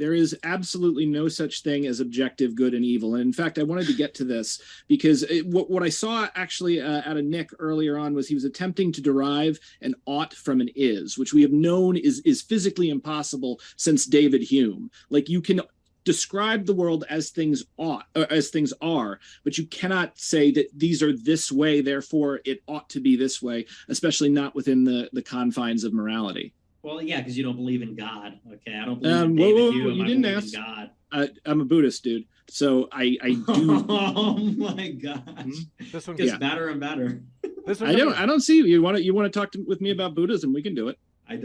There is absolutely no such thing as objective good and evil. And in fact, I wanted to get to this because what I saw actually out of Nick earlier on was he was attempting to derive an ought from an is, which we have known is physically impossible since David Hume. Like, you can describe the world as things ought, or as things are, but you cannot say that these are this way, therefore it ought to be this way, especially not within the confines of morality. Well, yeah, because you don't believe in God. Okay, I don't believe in David Hume. You didn't ask. God. I'm a Buddhist, dude. So I do. Oh my gosh, this one gets better and better. I don't see you want to talk with me about Buddhism. We can do it. I'm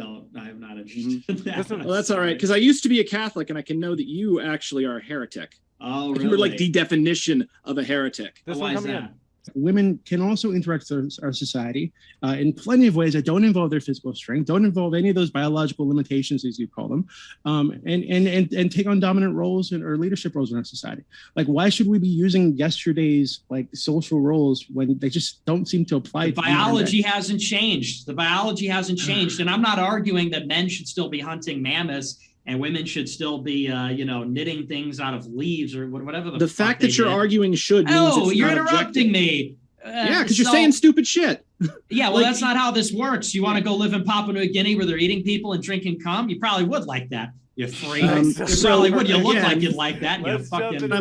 not interested in that. Well, that's all right, because I used to be a Catholic, and I can know that you actually are a heretic. Oh, really? You were like the definition of a heretic. Why is that? Women can also interact with our society in plenty of ways that don't involve their physical strength, don't involve any of those biological limitations, as you call them, and take on dominant roles or leadership roles in our society. Like, why should we be using yesterday's like social roles when they just don't seem to apply? The biology hasn't changed. The biology hasn't changed, and I'm not arguing that men should still be hunting mammoths and women should still be, knitting things out of leaves or whatever. The fact that you're arguing should means it's you're not interrupting objective. me. Yeah, because you're saying stupid shit. Yeah, well, that's not how this works. You want to go live in Papua New Guinea where they're eating people and drinking cum? You probably would like that. You freak. You probably would. You look like you'd like that. You fucking.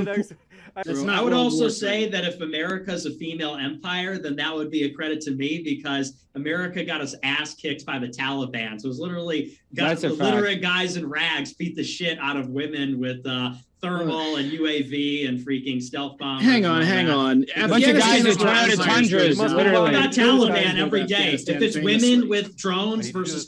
I would also say that if America's a female empire, then that would be a credit to me, because America got us ass kicked by the Taliban. So it was literally illiterate guys in rags beat the shit out of women with thermal and UAV and freaking stealth bombs. Hang on. A bunch of guys with Toyota Tundras. Literally. About Taliban every day. If it's women with drones versus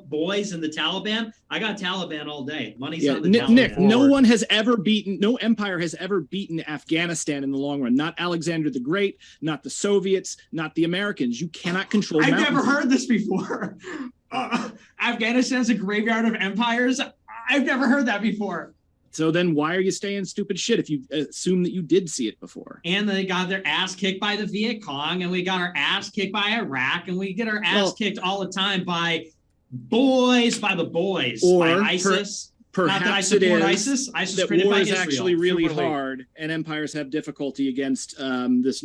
boys in the Taliban, I got Taliban all day. Money's on the Taliban. Nick, no empire has ever beaten Afghanistan in the long run. Not Alexander the Great, not the Soviets, not the Americans. You cannot control mountains. I've never heard this before. Afghanistan's a graveyard of empires? I've never heard that before. So then why are you saying stupid shit if you assume that you did see it before? And they got their ass kicked by the Viet Cong, and we got our ass kicked by Iraq, and we get our ass kicked all the time by the boys, by ISIS. Perhaps not that I support ISIS. ISIS that war is actually really hard, and empires have difficulty against this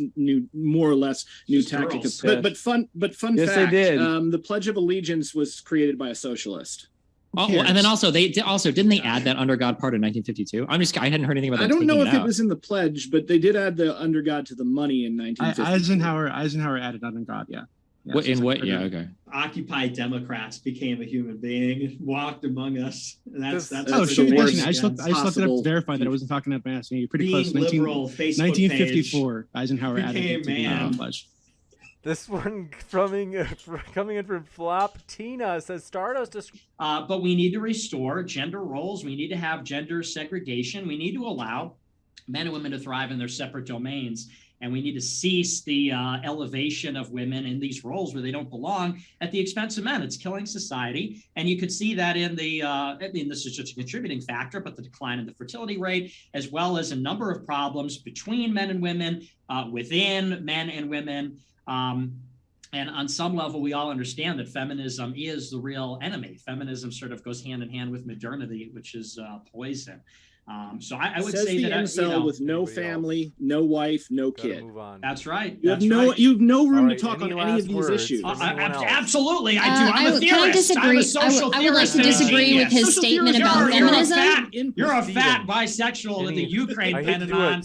more or less new tactic. But fun fact, they did. The Pledge of Allegiance was created by a socialist. Oh, and then also didn't they add that under God part in 1952? I hadn't heard anything about that. I don't know if it was in the pledge, but they did add the under God to the money in 1952. Eisenhower added under God, yeah. Yeah, okay. Occupy Democrats became a human being, walked among us. That's I just looked it up to verify that I wasn't talking about my ass. You're pretty close. Liberal, 1954, Eisenhower added it to the pledge. This one coming in from Flop Tina says Stardust. But we need to restore gender roles. We need to have gender segregation. We need to allow men and women to thrive in their separate domains. And we need to cease the elevation of women in these roles where they don't belong at the expense of men. It's killing society. And you could see that in this is just a contributing factor, but the decline in the fertility rate, as well as a number of problems between men and women, within men and women. And on some level, we all understand that feminism is the real enemy. Feminism sort of goes hand in hand with modernity, which is poison. So I would say that incel with no family, no wife, no kid. That's right. You have no room to talk on any of these issues. Absolutely, I do. I'm a theorist. Can I disagree? I'm a social I would like to disagree with his statement about feminism. You're a fat bisexual in the Ukraine Pentagon,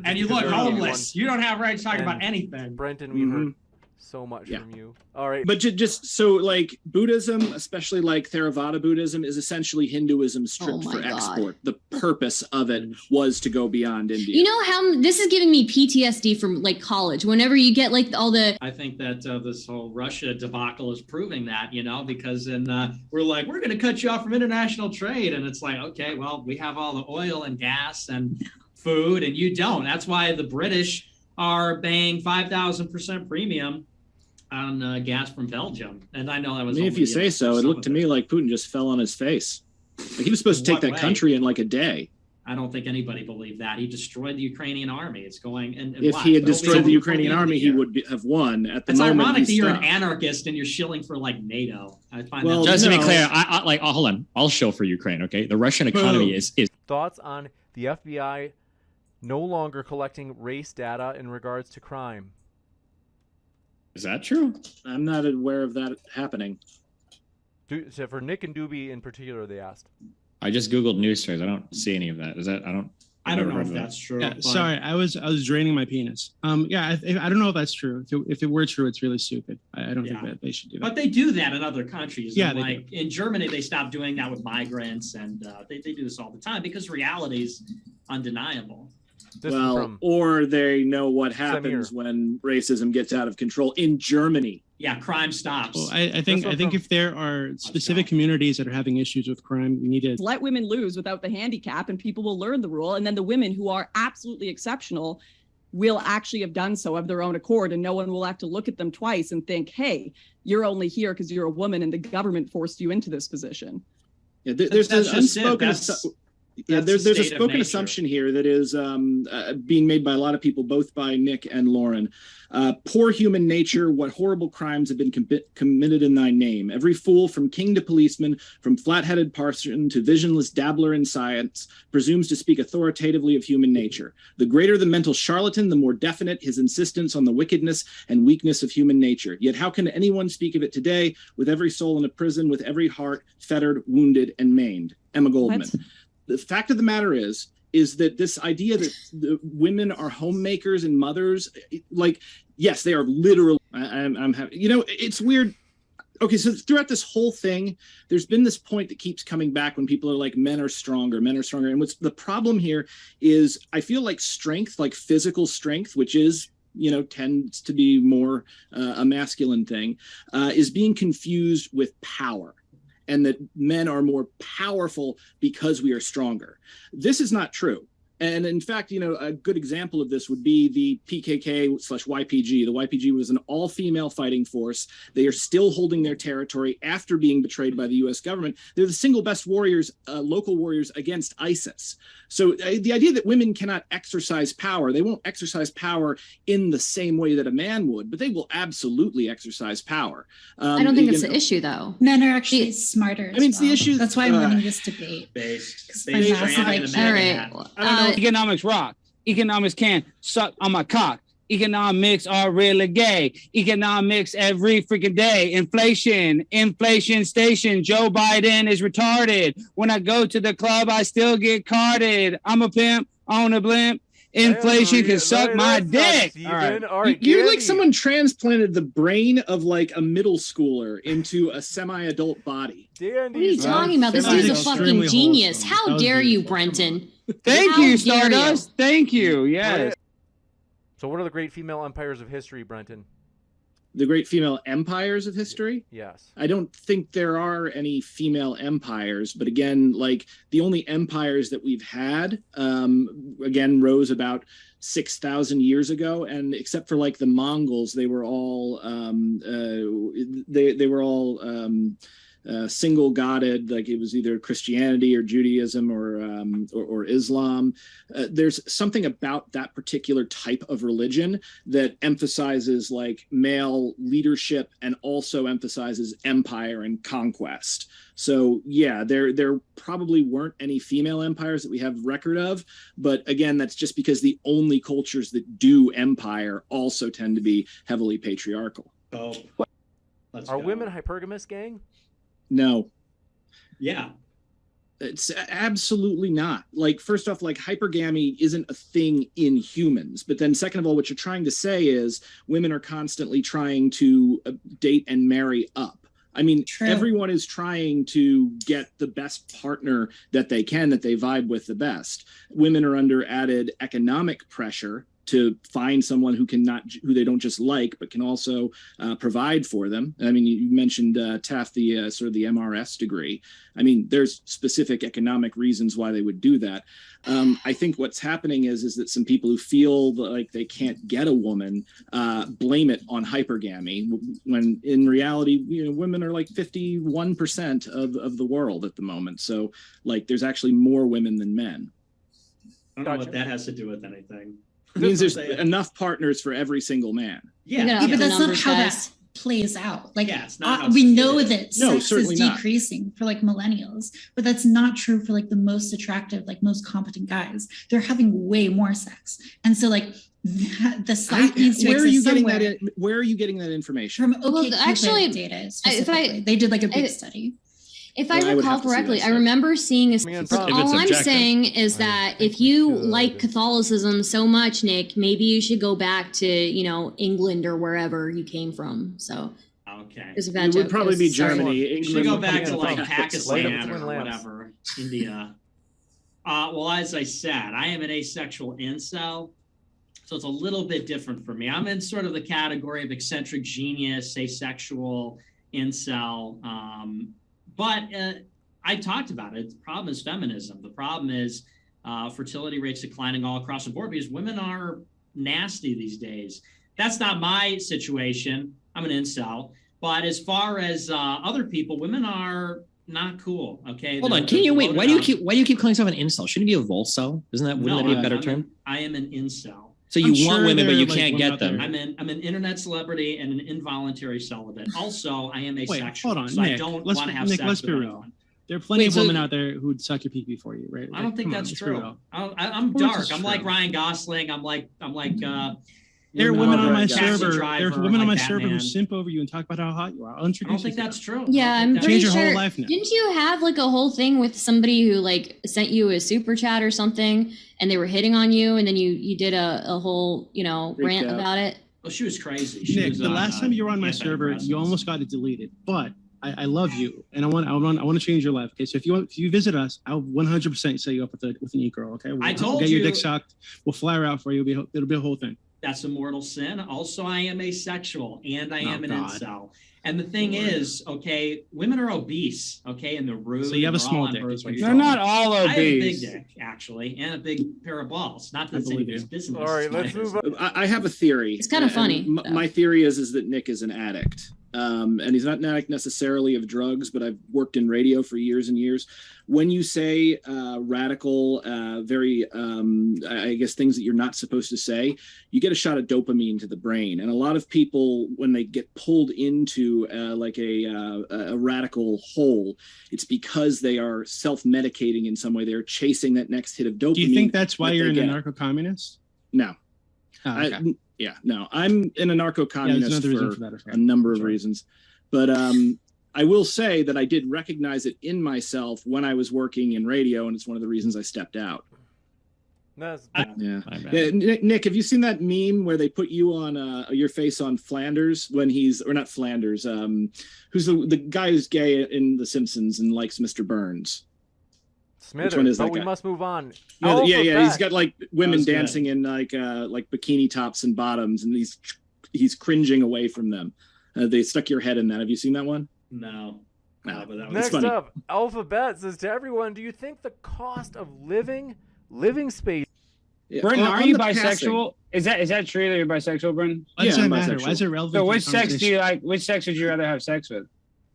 and you look homeless. You don't have right to talk about anything. Brenton, we've heard so much from you. All right. But just so like Buddhism, especially like Theravada Buddhism, is essentially Hinduism stripped for export. The purpose of it was to go beyond India. You know how this is giving me PTSD from like college. Whenever you get like all the. I think that this whole Russia debacle is proving that, because we're like, we're going to cut you off from international trade. And it's like, okay, well, we have all the oil and gas and food and you don't. That's why the British are paying 5,000% premium on gas from Belgium. And I know that was if you say so. It looked to me like Putin just fell on his face. Like he was supposed to take that country in like a day. I don't think anybody believed that. He destroyed the Ukrainian army. It's going and if he had destroyed the Ukrainian army, he would have won. At the it's moment, ironic that you're an anarchist and you're shilling for like NATO. I find that just to be clear, hold on. I'll show for Ukraine. Okay, the Russian economy is thoughts on the FBI no longer collecting race data in regards to crime. Is that true? I'm not aware of that happening. So for Nick and Doobie in particular, they asked. I just Googled news stories. I don't see any of that. Is that I don't know if that's true. Yeah, sorry, I was draining my penis. Yeah, I don't know if that's true. If it were true, it's really stupid. I don't think that they should do that. But they do that in other countries. Yeah, like in Germany, they stopped doing that with migrants, and they do this all the time because reality is undeniable. Or they know what happens when racism gets out of control in Germany. Yeah, crime stops. Well, I think if there are specific communities that are having issues with crime, we need to let women lose without the handicap, and people will learn the rule. And then the women who are absolutely exceptional will actually have done so of their own accord, and no one will have to look at them twice and think, "Hey, you're only here because you're a woman, and the government forced you into this position." Yeah, there's an unspoken. There's a spoken assumption here that is being made by a lot of people, both by Nick and Lauren. Poor human nature, what horrible crimes have been committed in thy name. Every fool, from king to policeman, from flat-headed parson to visionless dabbler in science, presumes to speak authoritatively of human nature. The greater the mental charlatan, the more definite his insistence on the wickedness and weakness of human nature. Yet how can anyone speak of it today, with every soul in a prison, with every heart fettered, wounded, and maimed? Emma Goldman. What? The fact of the matter is that this idea that the women are homemakers and mothers, like, yes, they are literally, I'm happy. You know, it's weird. Okay, so throughout this whole thing, there's been this point that keeps coming back when people are like, men are stronger. And what's the problem here is I feel like strength, like physical strength, which is, you know, tends to be more a masculine thing, is being confused with power. And that men are more powerful because we are stronger. This is not true. And in fact, you know, a good example of this would be the PKK/YPG. The YPG was an all-female fighting force. They are still holding their territory after being betrayed by the U.S. government. They're the single best warriors, local warriors against ISIS. So the idea that women cannot exercise power, they won't exercise power in the same way that a man would, but they will absolutely exercise power. I don't think that's the issue, though. Men are actually smarter. I mean, it's the issue. That's why I'm winning this debate. All right. I don't know. Economics rock. Economics can suck on my cock. Economics are really gay. Economics every freaking day. Inflation station. Joe Biden is retarded. When I go to the club, I still get carded. I'm a pimp on a blimp. Inflation can suck my dick. All right, you're like someone transplanted the brain of like a middle schooler into a semi-adult body. What are you talking about? This dude's a fucking genius. How dare you, Brenton? Thank you, Stardust. Thank you. Yes. So what are the great female empires of history, Brenton? The great female empires of history? Yes. I don't think there are any female empires, but again, like the only empires that we've had, again, rose about 6,000 years ago, and except for like the Mongols, they were all single godded, like it was either Christianity or Judaism or Islam. There's something about that particular type of religion that emphasizes like male leadership and also emphasizes empire and conquest. So yeah, there probably weren't any female empires that we have record of, but again, that's just because the only cultures that do empire also tend to be heavily patriarchal. Oh, are women hypergamous, gang? No. Yeah. It's absolutely not. Like, first off, like hypergamy isn't a thing in humans. But then second of all, what you're trying to say is women are constantly trying to date and marry up. I mean, everyone is trying to get the best partner that they can, that they vibe with the best. Women are under added economic pressure to find someone who they don't just like, but can also provide for them. I mean, you mentioned Taft, the sort of the MRS degree. I mean, there's specific economic reasons why they would do that. I think what's happening is that some people who feel like they can't get a woman blame it on hypergamy, when in reality, you know, women are like 51% of the world at the moment. So like, there's actually more women than men. I don't know what that has to do with anything. It means there's enough partners for every single man. Yeah, but that's not how that plays out. Like, it's not we know that No, sex is certainly not. decreasing for like millennials, but that's not true for like the most attractive, like most competent guys. They're having way more sex, and so like the slack needs to Where are you exist getting somewhere. that? Where are you getting that information? From Well, OkCupid actually, data specifically. They did like a big study. If I Well, I would recall have to see correctly, that I stuff. remember seeing a. I mean, Look, if all it's I'm objective. saying is that if you like Catholicism so much, Nick, maybe you should go back to England or wherever you came from. So Okay. there's a bad It would joke. probably be Sorry. Germany. You should England, go back to like Light up Pakistan twin or lamps. whatever, India. Well, as I said, I am an asexual incel, so it's a little bit different for me. I'm in sort of the category of eccentric genius, asexual incel. But I talked about it. The problem is feminism. The problem is fertility rates declining all across the board because women are nasty these days. That's not my situation. I'm an incel. But as far as other people, women are not cool. Okay. Hold on. Can you wait? Why do you keep calling yourself an incel? Shouldn't it be a volso? Wouldn't that be a better term? I am an incel. So you want women, but you can't get them. I'm an internet celebrity and an involuntary celibate. Also, I am asexual. Wait, hold on, so Nick. I don't Let's want to have Nick, sex let's with be real. anyone. There are plenty Wait, of so- women out there who'd suck your pee for you, right? I don't think that's true. I'm course dark. it's I'm like true. Ryan Gosling. I'm like. There are women on my Taxi server. Driver, There are women on my like server who Batman. simp over you and talk about how hot you are. I'll I introduce don't you think to that's them. true. Yeah, I I'm don't think pretty Change your sure. whole life now. Didn't you have like a whole thing with somebody who like sent you a super chat or something, and they were hitting on you, and then you did a whole rant out. about it? Well, she was crazy. She Nick, was the on, last time you were on my server, antidepressants. you almost got it deleted. But I love you, and I want to change your life. Okay, so if you visit us, I'll 100% set you up with an e-girl. Okay, I told we'll get your you- dick sucked. We'll fly her out for you. It'll be a whole thing. That's a mortal sin. Also, I am asexual and I am an God. incel. And the thing is, okay, women are obese, okay, and they're rude. So you have a they're all small on dick, birth is what control. you're They're not all I have a big obese. dick, actually, and a big pair of balls. Not that I it's believe anybody's you. business. All right, let's move on. I have a theory. It's kinda and funny, though. My theory is that Nick is an addict. And he's not an addict necessarily of drugs, but I've worked in radio for years and years. When you say radical, very, I guess, things that you're not supposed to say, you get a shot of dopamine to the brain. And a lot of people, when they get pulled into like a radical hole, it's because they are self-medicating in some way. They're chasing that next hit of dopamine. Do you think that's why that you're they an get. anarcho-communist? No. Oh, okay. No. I'm an Yeah, there's anarcho-communist another reason for for that. I forgot. a number of Sorry. reasons. But I will say that I did recognize it in myself when I was working in radio, and it's one of the reasons I stepped out. That's- Yeah. My bad. Yeah, Nick, have you seen that meme where they put you on your face on Flanders when or not Flanders, who's the guy who's gay in The Simpsons and likes Mr. Burns? Smithers, one is but that we guy? must move on. Yeah, yeah, Alphabet. he's got like women was good. dancing in like bikini tops and bottoms, and he's cringing away from them. They stuck your head in that. Have you seen that one? No. No, but that was Next funny. up, Alphabet says to everyone, do you think the cost of living space? Yeah. Brenton, On are you the passing- bisexual? Is that true that you're bisexual, Brenton? Why does Yeah, that I'm matter? bisexual. Why is it relevant? So to the which sex do conversation? you like? Which sex would you rather have sex with?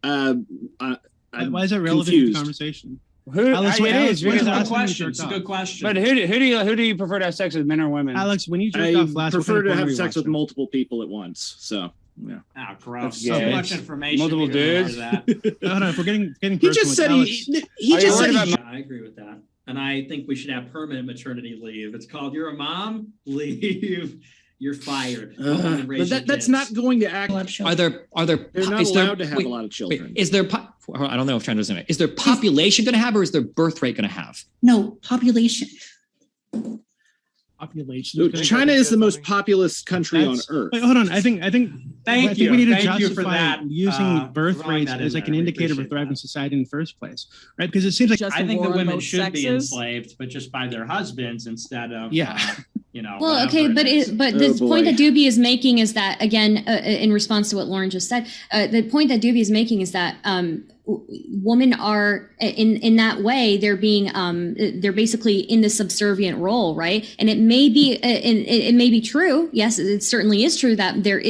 I'm Why is it relevant to the confused. conversation? Who? Alex, it Alex, is. when It's is a the good last time you question. jerked It's a off? good question. But who do you prefer to have sex with, men or women? Alex, when you jerked I off last, prefer what kind to of porn have were you sex with watching? multiple people at once. So yeah. Ah, gross. Yeah. So much information. Multiple We didn't dudes? know that. Hold on, if we're getting He personal just with said Alex, he Are you just worried said about Yeah, I agree with that. And I think we should have permanent maternity leave. It's called "You're a Mom, leave, you're fired." Go home and raise but your that's kids. not going to act. Are there They're not is there- allowed to have wait, a lot of wait, children. is there I don't know if I'm trying to understand. Is there population going to have, or is there birth rate going to have? No, population. population. China is the most populous country on That's- earth. Wait, hold on. I think Thank I you. think we need to Thank you justify for that, using birth throwing rates that as in like an there. We indicator of a appreciate thriving that. society in the first place, right? Because it seems like Just I a think the war on women both should be sexes. enslaved, but just by their husbands instead of Yeah. Well, whatever okay, but is. but Oh, the point boy. that Doobie is making is that again, in response to what Lauren just said, the point that Doobie is making is that women are in that way, they're basically in the subservient role, right? And it may be true. Yes, it certainly is true that there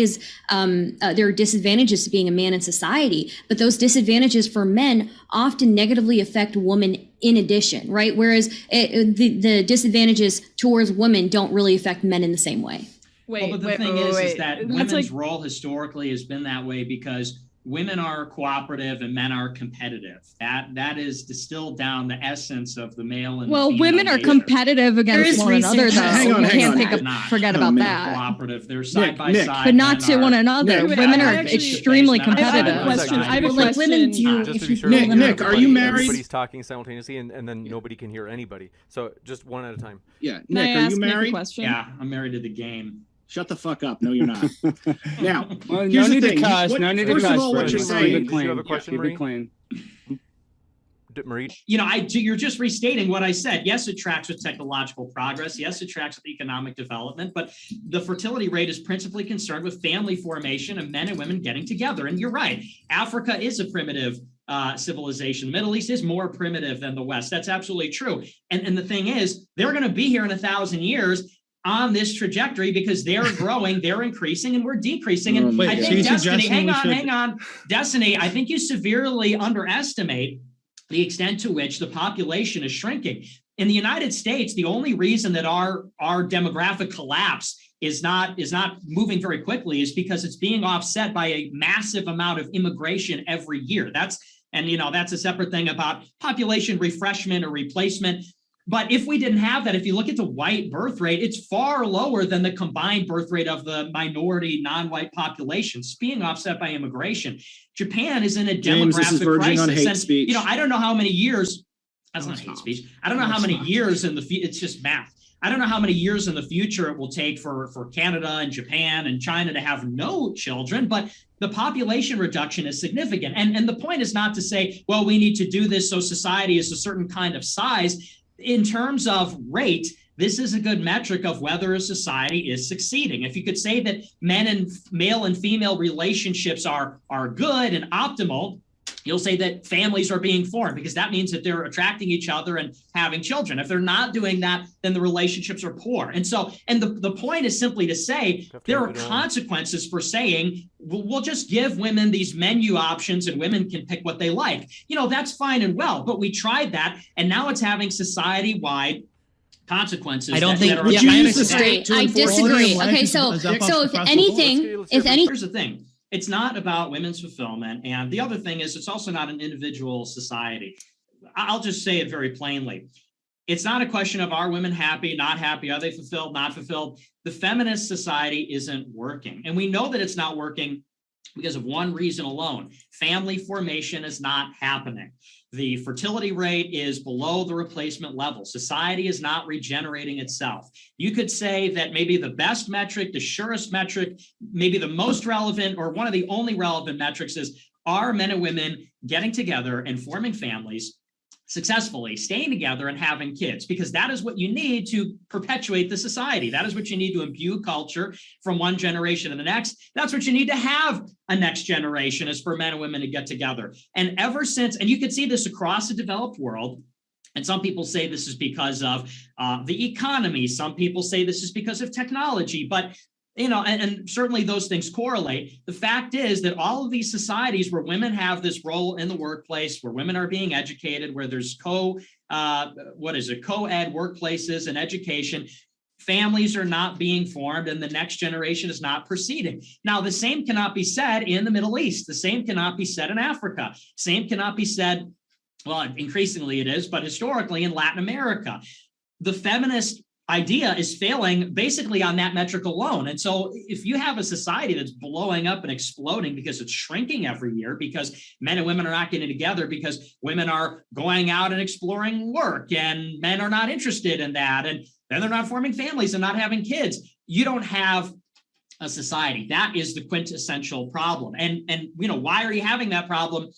are disadvantages to being a man in society, but those disadvantages for men often negatively affect women in addition, right? Whereas the disadvantages towards women don't really affect men in the same way. But the thing is that women's role historically has been that way because women are cooperative and men are competitive. That is distilled down the essence of the male and female women are nature. competitive against one another, though. Hang on, you can't forget about They're that. cooperative. They're side by Nick. side. But not to one another. Nick, Women are actually- extremely I have a competitive. question. I have a Like women question. do, Just if to be you sure, pull Nick, them Nick, up. are you married? Everybody's talking simultaneously, and then nobody can hear anybody. So just one at a time. Yeah, Can I Nick, are ask you Nick a married? question? Yeah, I'm married to the game. Shut the fuck up. No, you're not. Now, Well, here's no the need to thing. cuss. No need to First cuss. of all, what Brent. you're Marie, saying. did you have a question, Keep Marie? it clean. Marie? You're just restating what I said. Yes, it tracks with technological progress. Yes, it tracks with economic development, but the fertility rate is principally concerned with family formation and men and women getting together. And you're right. Africa is a primitive civilization. The Middle East is more primitive than the West. That's absolutely true. And the thing is, they're going to be here in 1,000 years on this trajectory because they're growing, they're increasing, and we're decreasing. And Wait, I so think you're Destiny, suggesting hang on. Destiny, I think you severely underestimate the extent to which the population is shrinking. In the United States, the only reason that our demographic collapse is not moving very quickly is because it's being offset by a massive amount of immigration every year. That's a separate thing about population refreshment or replacement. But if we didn't have that, if you look at the white birth rate, it's far lower than the combined birth rate of the minority non-white populations being offset by immigration. Japan is in a James, this is demographic verging on crisis. hate And, speech. I don't know how many years, that's not hate speech. I don't know how many years in the future, it's just math. I don't know how many years in the future it will take for Canada and Japan and China to have no children, but the population reduction is significant. And the point is not to say, well, we need to do this so society is a certain kind of size. In terms of rate, this is a good metric of whether a society is succeeding. If you could say that male and female relationships are good and optimal, you'll say that families are being formed because that means that they're attracting each other and having children. If they're not doing that, then the relationships are poor. And the point is simply to say there are consequences for saying we'll just give women these menu options and women can pick what they like. That's fine and well, but we tried that and now it's having society-wide consequences. I don't think Would you use the state to I enforce disagree. life Okay, is so across if the anything, board. Here's the thing. It's not about women's fulfillment. And the other thing is it's also not an individual society. I'll just say it very plainly. It's not a question of are women happy, not happy, are they fulfilled, not fulfilled. The feminist society isn't working. And we know that it's not working because of one reason alone. Family formation is not happening. The fertility rate is below the replacement level. Society is not regenerating itself. You could say that maybe the best metric, the surest metric, maybe the most relevant or one of the only relevant metrics is are men and women getting together and forming families successfully, staying together and having kids, because that is what you need to perpetuate the society. That is what you need to imbue culture from one generation to the next. That's what you need to have a next generation is for men and women to get together. And ever since, and you can see this across the developed world, and some people say this is because of the economy. Some people say this is because of technology, but and certainly those things correlate. The fact is that all of these societies where women have this role in the workplace, where women are being educated, where there's co-ed workplaces and education, families are not being formed and the next generation is not proceeding. Now, the same cannot be said in the Middle East. The same cannot be said in Africa. Same cannot be said, well, increasingly it is, but historically in Latin America. The feminist idea is failing basically on that metric alone. And so if you have a society that's blowing up and exploding because it's shrinking every year, because men and women are not getting together, because women are going out and exploring work and men are not interested in that, and then they're not forming families and not having kids, you don't have a society. That is the quintessential problem. And why are you having that problem?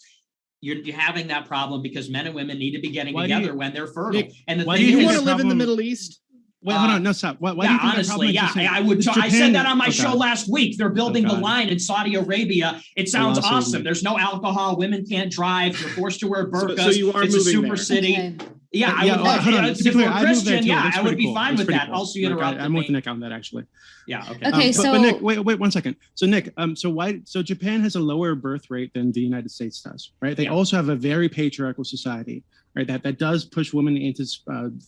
You're having that problem because men and women need to be getting together when they're fertile. Nick, and the do thing you is, want to live in the Middle East? Wait, hold on. No, stop. Why do you think honestly, I would. I said that on my show last week. They're building the line in Saudi Arabia. It sounds awesome. There's no alcohol. Women can't drive. You're forced to wear burqas. So you are it's a super there. city. Okay. Yeah, I would love it. If we're Christian, I would be fine with that. Cool. Also, you interrupt. I'm with Nick on that, actually. Yeah. Okay. Okay. But Nick, wait 1 second. So Nick, so Japan has a lower birth rate than the United States does, right? They also have a very patriarchal society, right? That does push women into,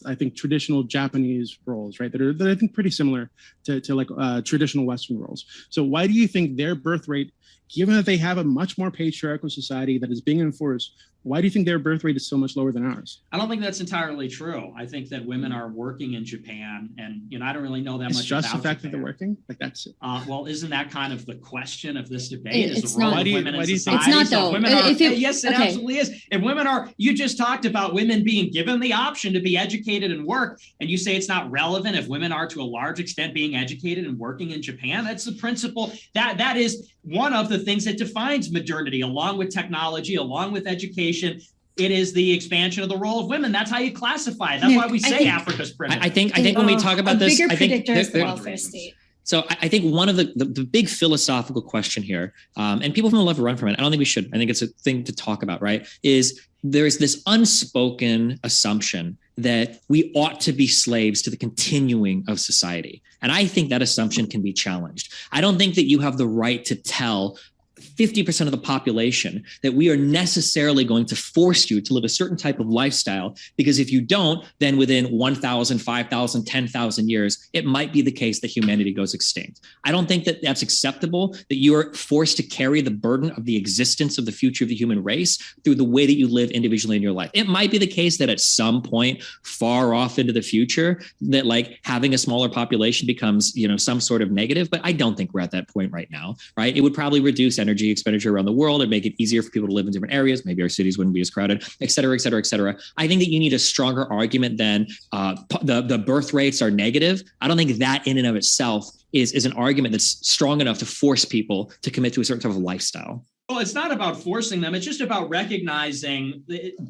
I think, traditional Japanese roles, right? That are I think pretty similar to like traditional Western roles. So why do you think their birth rate, given that they have a much more patriarchal society that is being enforced, why do you think their birth rate is so much lower than ours? I don't think that's entirely true. I think that women are working in Japan, and I don't really know that much about just the fact Japan. that they're working, like that's it. Well, isn't that kind of the question of this debate? It's is the role not. of women in society? It's not, though. Women are, Yes, it absolutely is. If women are, you just talked about women being given the option to be educated and work, and you say it's not relevant if women are to a large extent being educated and working in Japan. That's the principle. That is one of the things that defines modernity, along with technology, along with education. It is the expansion of the role of women. That's how you classify it. That's why we say Africa's primitive. I think when we talk about this, bigger I think predictor is the welfare state. So I think one of the big philosophical question here, and people from the left run from it, I don't think we should. I think it's a thing to talk about, right? Is there's this unspoken assumption that we ought to be slaves to the continuing of society. And I think that assumption can be challenged. I don't think that you have the right to tell 50% of the population that we are necessarily going to force you to live a certain type of lifestyle, because if you don't, then within 1,000, 5,000, 10,000 years, it might be the case that humanity goes extinct. I don't think that that's acceptable, that you are forced to carry the burden of the existence of the future of the human race through the way that you live individually in your life. It might be the case that at some point far off into the future that like having a smaller population becomes, some sort of negative, but I don't think we're at that point right now, right? It would probably reduce energy expenditure around the world and make it easier for people to live in different areas. Maybe our cities wouldn't be as crowded, et cetera, et cetera, et cetera. I think that you need a stronger argument than the birth rates are negative. I don't think that in and of itself is an argument that's strong enough to force people to commit to a certain type of lifestyle. Well, it's not about forcing them. It's just about recognizing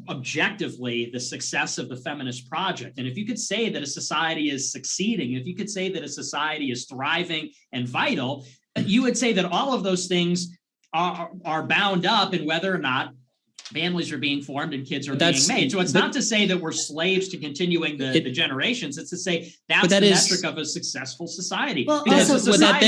objectively the success of the feminist project. And if you could say that a society is succeeding, if you could say that a society is thriving and vital, you would say that all of those things are bound up in whether or not families are being formed and kids are being made. So it's not to say that we're slaves to continuing the generations. It's to say that's the metric of a successful society. Well, because also, that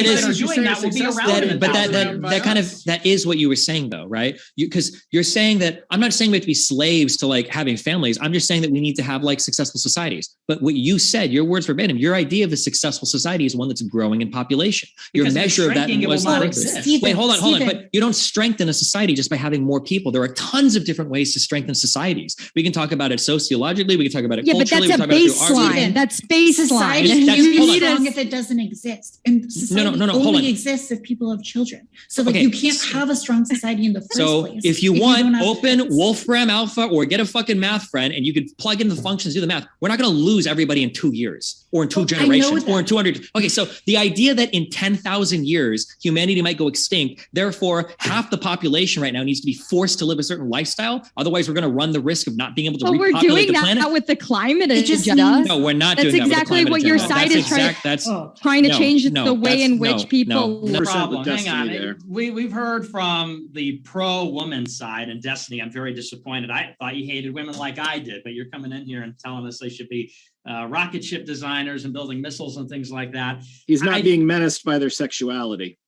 will be irrelevant. That is what you were saying though, right? Because you're saying that I'm not saying we have to be slaves to like having families. I'm just saying that we need to have like successful societies. But what you said, your words verbatim, your idea of a successful society is one that's growing in population. Your measure of that was not exist. Wait, hold on. But you don't strengthen a society just by having more people. There are tons of different ways to strengthen societies. We can talk about it sociologically. We can talk about it culturally. But that's a baseline. That's baseline. Society can be strong if it doesn't exist. And society only exists if people have children. So you can't have a strong society in the first place. So if you want, open Wolfram Alpha or get a fucking math friend and you could plug in the functions, do the math. We're not going to lose everybody in 2 years or in 2 generations or in 200. Okay, so the idea that in 10,000 years, humanity might go extinct, therefore half the population right now needs to be forced to live a certain lifestyle. Otherwise, we're going to run the risk of not being able to repopulate the planet. We're doing that with the climate agenda. No, we're not doing that. That's exactly what your side is trying to change the way in which people live. Problem. Hang on. We've heard from the pro-woman side, and Destiny, I'm very disappointed. I thought you hated women like I did, but you're coming in here and telling us they should be rocket ship designers and building missiles and things like that. He's not being menaced by their sexuality.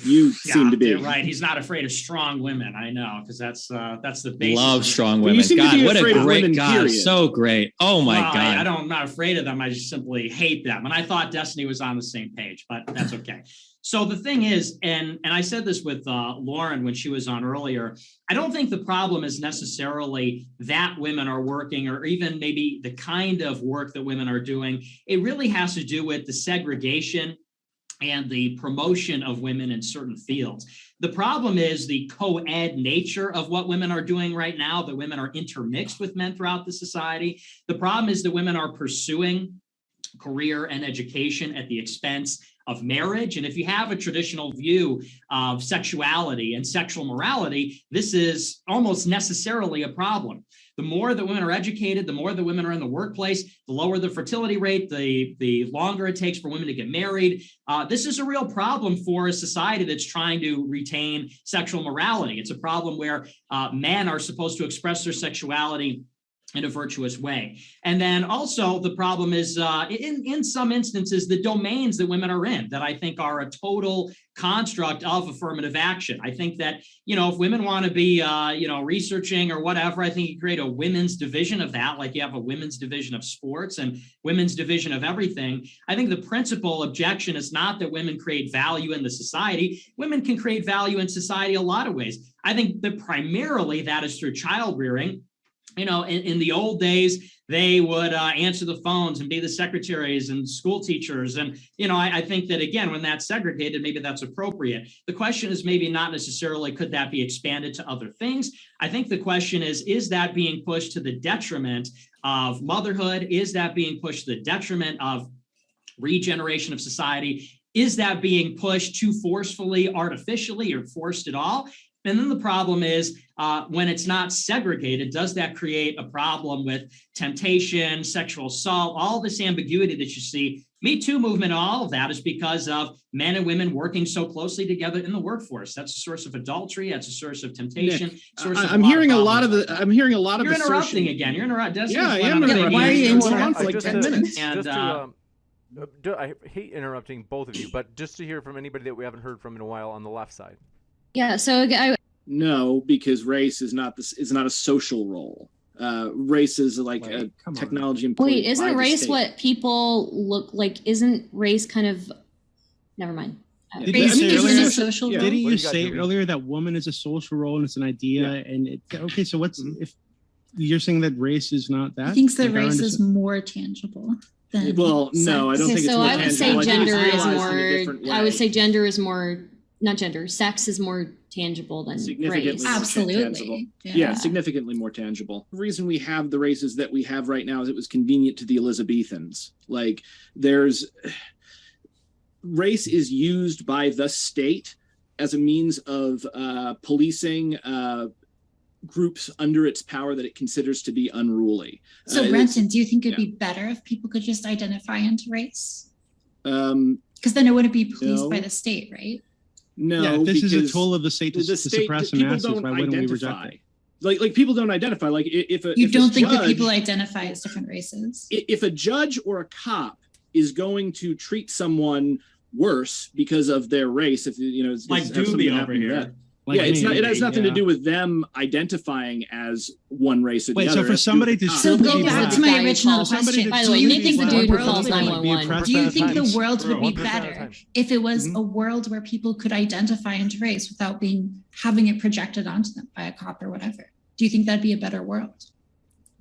You seem to be right. He's not afraid of strong women. I know, because that's the basis. Love strong women. God, what a great God! Period. So great. Oh my God! I'm not afraid of them. I just simply hate them. And I thought Destiny was on the same page, but that's okay. So the thing is, and I said this with Lauren when she was on earlier, I don't think the problem is necessarily that women are working or even maybe the kind of work that women are doing. It really has to do with the segregation and the promotion of women in certain fields. The problem is the co-ed nature of what women are doing right now, that women are intermixed with men throughout the society. The problem is that women are pursuing career and education at the expense of marriage. And if you have a traditional view of sexuality and sexual morality, this is almost necessarily a problem. The more that women are educated, the more that women are in the workplace, the lower the fertility rate, the longer it takes for women to get married. This is a real problem for a society that's trying to retain sexual morality. It's a problem where men are supposed to express their sexuality in a virtuous way. And then also the problem is in some instances, the domains that women are in that I think are a total construct of affirmative action. I think that, if women want to be, researching or whatever, I think you create a women's division of that, like you have a women's division of sports and women's division of everything. I think the principal objection is not that women create value in the society. Women can create value in society a lot of ways. I think that primarily that is through child rearing. In the old days, they would answer the phones and be the secretaries and school teachers. And, I think that, again, when that's segregated, maybe that's appropriate. The question is maybe not necessarily could that be expanded to other things? I think the question is that being pushed to the detriment of motherhood? Is that being pushed to the detriment of regeneration of society? Is that being pushed too forcefully, artificially, or forced at all? And then the problem is when it's not segregated, does that create a problem with temptation, sexual assault, all this ambiguity that you see? Me Too movement, all of that is because of men and women working so closely together in the workforce. That's a source of adultery. That's a source of temptation. Nick, I'm hearing a lot of the. I'm hearing a lot of. You're interrupting again. You're interrupting. Yeah, I am interrupting. Why are you interrupting for like 10 minutes? I hate interrupting both of you, but just to hear from anybody that we haven't heard from in a while on the left side. Yeah. So no, because race is not a social role. Race is like a technology employed. Wait, isn't race what people look like? Isn't race kind of? Never mind. Didn't you say earlier that woman is a social role and it's an idea? Yeah. And okay, so what's if you're saying that race is not that? He thinks that race is more tangible. Well, no, I don't think it's more tangible. I would say gender is more. I would say gender is more. Not gender. Sex is more tangible than race. Absolutely. Yeah, significantly more tangible. The reason we have the races that we have right now is it was convenient to the Elizabethans. Like, race is used by the state as a means of policing groups under its power that it considers to be unruly. So, Brenton, do you think it'd be better if people could just identify into race? Because then it wouldn't be policed by the state, right? No, this is a tool of the state to suppress the masses. Why wouldn't we reject it? Like people don't identify. Like if you don't think that people identify as different races. If a judge or a cop is going to treat someone worse because of their race, if it's like Doobie over here. It has nothing to do with them identifying as one race or the other. So for somebody to so go back to my original question. By the way, Nick is the dude who calls 911. Do you think the world would be better if it was a world where people could identify into race without having it projected onto them by a cop or whatever? Do you think that'd be a better world?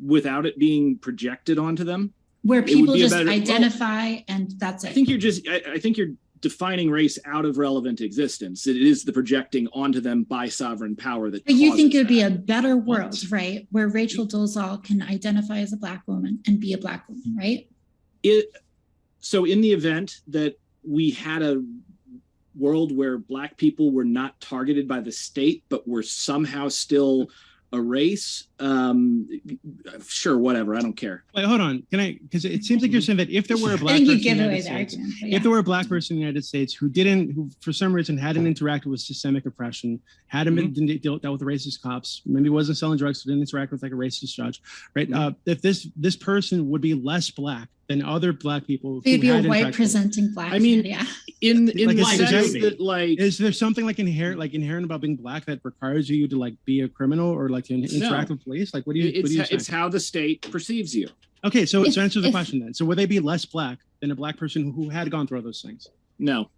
Without it being projected onto them? Where people just identify and that's it. I think you're defining race out of relevant existence. It is the projecting onto them by sovereign power that. But you think it would be a better world, right? Where Rachel Dolezal can identify as a Black woman and be a Black woman, right? So in the event that we had a world where Black people were not targeted by the state, but were somehow still a race, sure, whatever, I don't care. Wait, hold on, can I? Because it seems like you're saying that if there were a Black person in the United States, if there were a Black person in the United States who for some reason hadn't interacted with systemic oppression, hadn't dealt with the racist cops, maybe wasn't selling drugs, so didn't interact with like a racist judge, right? If this person would be less Black than other Black people. They'd be a white presenting Black. I mean, yeah. in like the sense that is there something like inherent about being Black that requires you to like be a criminal or like to interact with police? Like, what do you? It's how the state perceives you. Okay, so answer the question then. So would they be less Black than a Black person who had gone through all those things? No.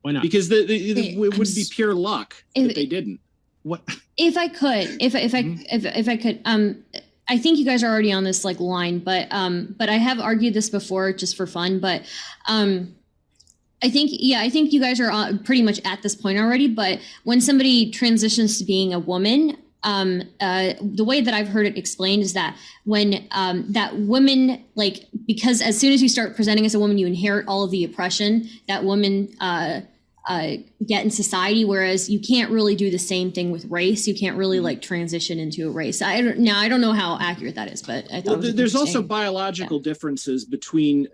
Why not? Because it would be pure luck that they didn't. What? If I could, if I could, I think you guys are already on this like line, but I have argued this before just for fun, but I think you guys are pretty much at this point already. But when somebody transitions to being a woman, the way that I've heard it explained is that when that women, like, because as soon as you start presenting as a woman, you inherit all of the oppression that women get in society, whereas you can't really do the same thing with race. You can't really like transition into a race. I don't know how accurate that is, but I thought there's also biological differences between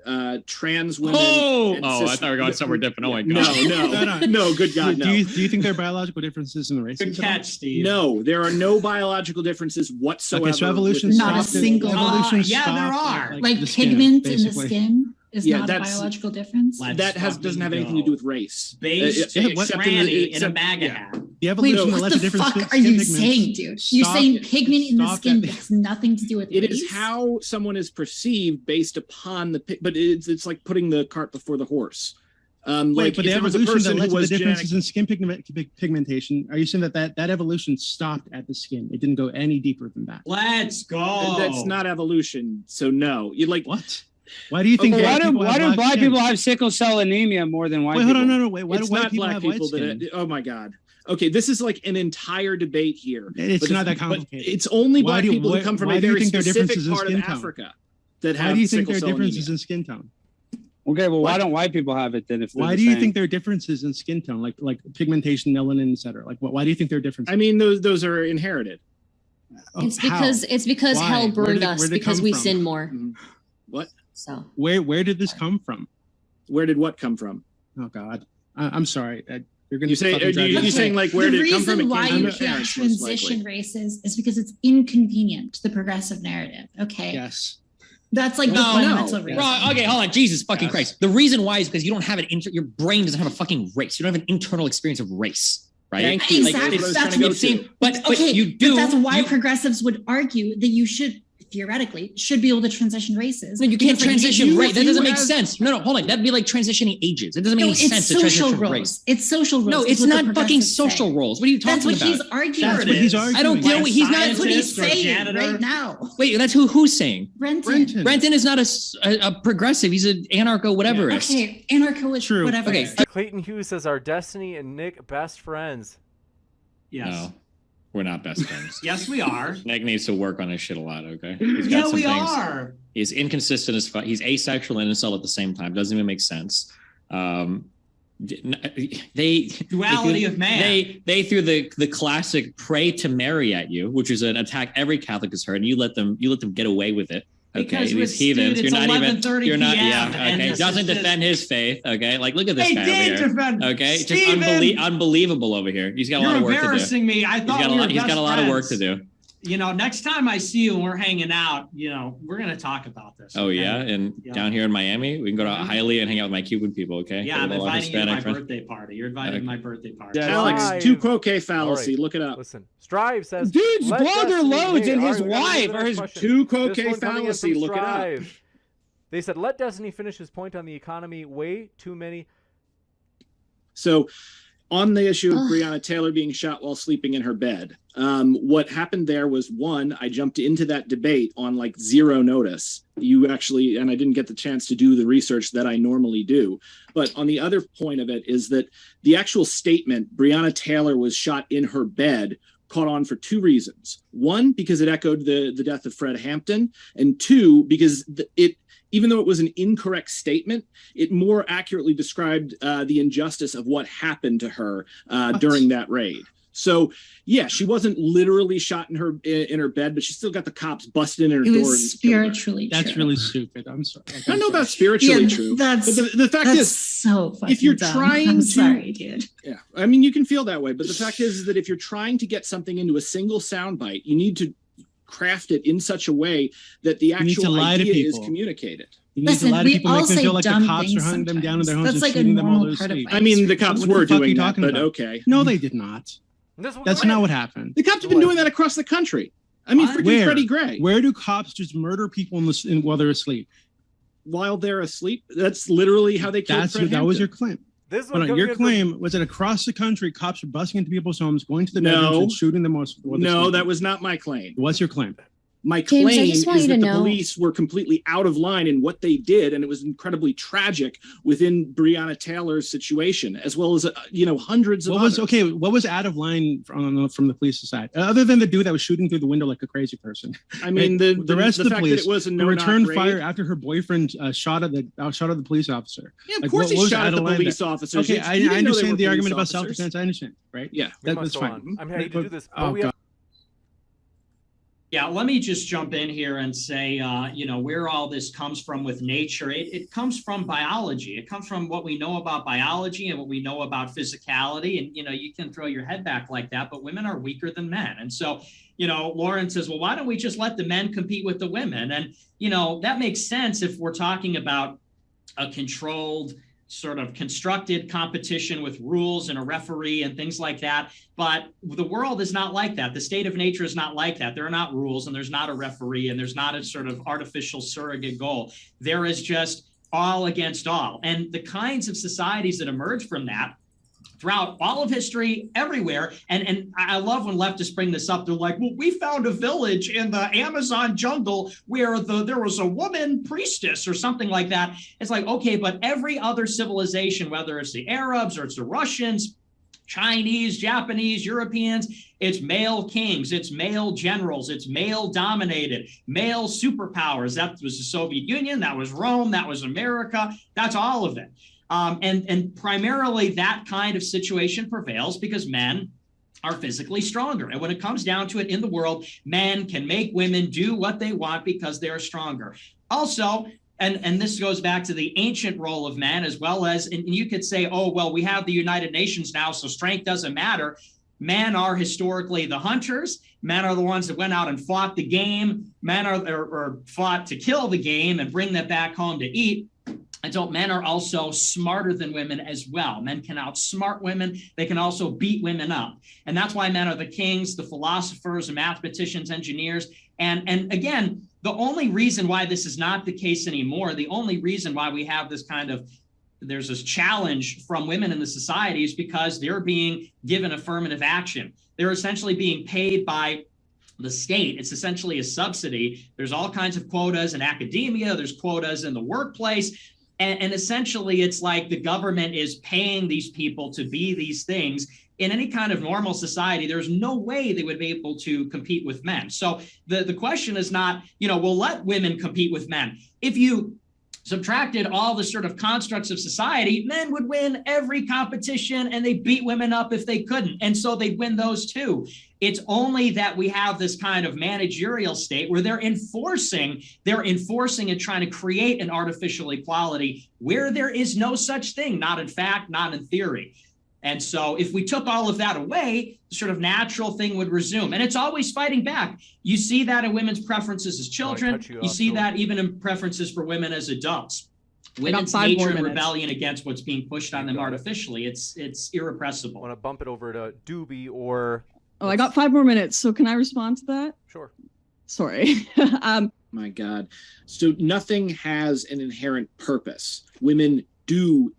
trans women. I thought we were going somewhere different. Oh my god! No, good God, no. Do you think there are biological differences in the race? Good catch, Steve. No, there are no biological differences whatsoever. Okay, so evolution not a single. Evolution yeah, there are. Like pigment in the skin is not a biological difference. Doesn't have anything to do with race. Based tranny in a MAGA hat. The evolution what the fuck are you saying, dude? You're saying pigment in the skin has nothing to do with race? It is how someone is perceived based upon but it's like putting the cart before the horse. But the evolution that led to the differences in skin pigmentation, are you saying that evolution stopped at the skin? It didn't go any deeper than that? Let's go. That's not evolution. So no. You like what? Why do you think? Why do black people have sickle cell anemia more than white people? Hold on, no. Wait, why do white people have white skin? Oh my God. Okay, this is like an entire debate here. It's not that complicated. It's only black people who come from a very specific part of Africa that have. Why do you think there are sickle cell differences anemia. in skin tone? Okay, well, why don't white people have it then? Why do you think there are differences in skin tone, like pigmentation, melanin, etc.? Like, why do you think there are differences? I mean, those are inherited. It's because hell burned us because we sin more. What? So where did this come from? Where did what come from? Oh God, I'm sorry. You're going to say? Are you saying like where did it come from? The reason why you can't transition races is because it's inconvenient to the progressive narrative. Okay. Yes. That's like the fundamental reason. Okay, hold on. Jesus fucking Christ. The reason why is because you don't have your brain doesn't have a fucking race. You don't have an internal experience of race. Right? Exactly. That's what but you do. But that's why progressives would argue that you should theoretically should be able to transition races. No, you can't transition race. That doesn't make sense. No, hold on. That'd be like transitioning ages. It doesn't make any sense to transition race. It's social roles. No, it's not fucking social roles. What are you talking about? That's what he's arguing. That's what he's arguing. I don't deal with. He's not. That's what he's saying right now. Wait, that's who's saying? Brenton is not a progressive. He's an anarcho whateverist. Okay, anarcho is true. Whatever. Okay. Clayton Hughes says, "Are Destiny and Nick best friends?" Yes. No. We're not best friends. Yes, we are. Nick needs to work on his shit a lot, okay? Yeah, we are. He's inconsistent as fuck. He's asexual and incel at the same time. Doesn't even make sense. Duality of man. They threw the classic pray to Mary at you, which is an attack every Catholic has heard, and you let them get away with it. Okay, these heathens. You're not even. You're not. Yeah. Okay. Doesn't defend his faith. Okay. Like, look at this guy over here. Okay. Just unbelievable over here. He's got a lot of work to do. You're embarrassing me. I thought he's got a lot of work to do. You know, next time I see you and we're hanging out, you know, we're gonna talk about this. Oh yeah, and down here in Miami, we can go to Hialeah and hang out with my Cuban people. Okay. Yeah, I'm inviting you to my birthday party. You're invited to my birthday party. Yeah, Alex, two croquet fallacy. Right. Look it up. Listen, Strive says, dude's brother loads and his wife are his two croquet fallacy. Look it up. They said, let Destiny finish his point on the economy. Way too many. So, on the issue of Breonna Taylor being shot while sleeping in her bed, what happened there was, one, I jumped into that debate on like zero notice. And I didn't get the chance to do the research that I normally do. But on the other point of it is that the actual statement, Breonna Taylor was shot in her bed, caught on for two reasons. One, because it echoed the death of Fred Hampton, and two, because even though it was an incorrect statement, it more accurately described the injustice of what happened to her during that raid. So, yeah, she wasn't literally shot in her bed, but she still got the cops busted in her door. It was spiritually true. That's really stupid. I'm sorry. I don't know about spiritually true. But the fact is, so fucking if you're dumb. trying sorry, dude. Yeah, I mean, you can feel that way, but the fact is that if you're trying to get something into a single soundbite, you need to craft it in such a way that the actual idea is communicated. You need to lie to people, make them feel like the cops are hunting them down in their homes and shooting them all those sleep. I mean, the cops were doing that, but okay. No, they did not. That's not what happened. The cops have been doing that across the country. I mean, freaking Freddie Gray. Where do cops just murder people while they're asleep? While they're asleep? That's literally how they killed Fred Hampton. That was your claim. Your claim was that across the country, cops are busting into people's homes, going to the bedrooms and shooting them. No, that was not my claim. What's your claim? My James, claim I just want is you that to the know- police were completely out of line in what they did, and it was incredibly tragic within Breonna Taylor's situation, as well as hundreds of others. What was out of line from the police's side, other than the dude that was shooting through the window like a crazy person? I mean, the rest of the fact police that it was a no returned knock fire raid. after her boyfriend shot at the police officer. Yeah, of course he shot at the police officers. Okay, I understand the argument about self-defense. I understand, right? Yeah, that's fine. I'm happy to do this. Yeah, let me just jump in here and say, where all this comes from with nature. It comes from biology. It comes from what we know about biology and what we know about physicality. And, you can throw your head back like that, but women are weaker than men. And so, Lauren says, well, why don't we just let the men compete with the women? And, that makes sense if we're talking about a controlled, sort of constructed competition with rules and a referee and things like that. But the world is not like that. The state of nature is not like that. There are not rules and there's not a referee and there's not a sort of artificial surrogate goal. There is just all against all. And the kinds of societies that emerge from that throughout all of history, everywhere. And I love when leftists bring this up. They're like, well, we found a village in the Amazon jungle where there was a woman priestess or something like that. It's like, okay, but every other civilization, whether it's the Arabs or it's the Russians, Chinese, Japanese, Europeans, it's male kings, it's male generals, it's male dominated, male superpowers. That was the Soviet Union, that was Rome, that was America, that's all of it. And primarily that kind of situation prevails because men are physically stronger. And when it comes down to it in the world, men can make women do what they want because they're stronger. Also, and this goes back to the ancient role of men as well as, and you could say, oh, well, we have the United Nations now, so strength doesn't matter. Men are historically the hunters. Men are the ones that went out and fought the game. Men are fought to kill the game and bring that back home to eat. And so men are also smarter than women as well. Men can outsmart women. They can also beat women up. And that's why men are the kings, the philosophers, the mathematicians, engineers. And again, the only reason why this is not the case anymore, the only reason why we have this there's this challenge from women in the society is because they're being given affirmative action. They're essentially being paid by the state. It's essentially a subsidy. There's all kinds of quotas in academia. There's quotas in the workplace. And essentially, it's like the government is paying these people to be these things. In any kind of normal society, there's no way they would be able to compete with men. So the question is not, we'll let women compete with men. If you subtracted all the sort of constructs of society, men would win every competition and they beat women up if they couldn't. And so they'd win those too. It's only that we have this kind of managerial state where they're enforcing and trying to create an artificial equality where there is no such thing, not in fact, not in theory. And so if we took all of that away, the sort of natural thing would resume. And it's always fighting back. You see that in women's preferences as children. You see that even in preferences for women as adults. Women's nature and rebellion against what's being pushed on them artificially. It's irrepressible. I want to bump it over to Doobie or... Oh, I got 5 more minutes. So can I respond to that? Sure. Sorry. My God. So nothing has an inherent purpose. Women do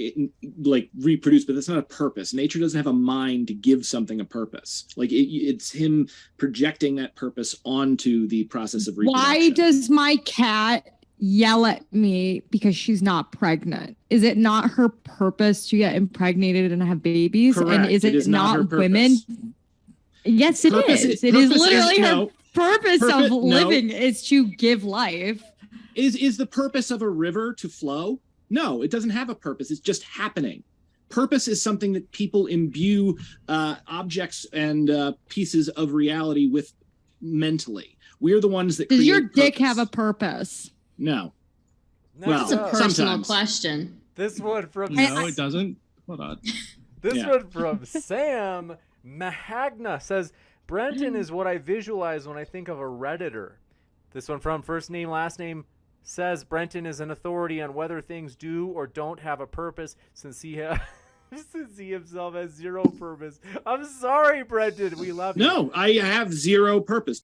reproduce, but that's not a purpose. Nature doesn't have a mind to give something a purpose. It's him projecting that purpose onto the process of reproduction. Why does my cat yell at me because she's not pregnant? Is it not her purpose to get impregnated and have babies? Correct. And is it not women? Yes, it is. It is literally her purpose of living is to give life. Is the purpose of a river to flow? No, it doesn't have a purpose. It's just happening. Purpose is something that people imbue objects and pieces of reality with mentally. We're the ones that create Does your dick purpose. have a purpose? No. That's a personal sometimes. question. This one from... No, it doesn't. Hold on. This one from Sam Mahagna says, Brenton is what I visualize when I think of a Redditor. This one from first name, last name says Brenton is an authority on whether things do or don't have a purpose since he himself has zero purpose. I'm sorry, Brenton. We love you. No, I have zero purpose.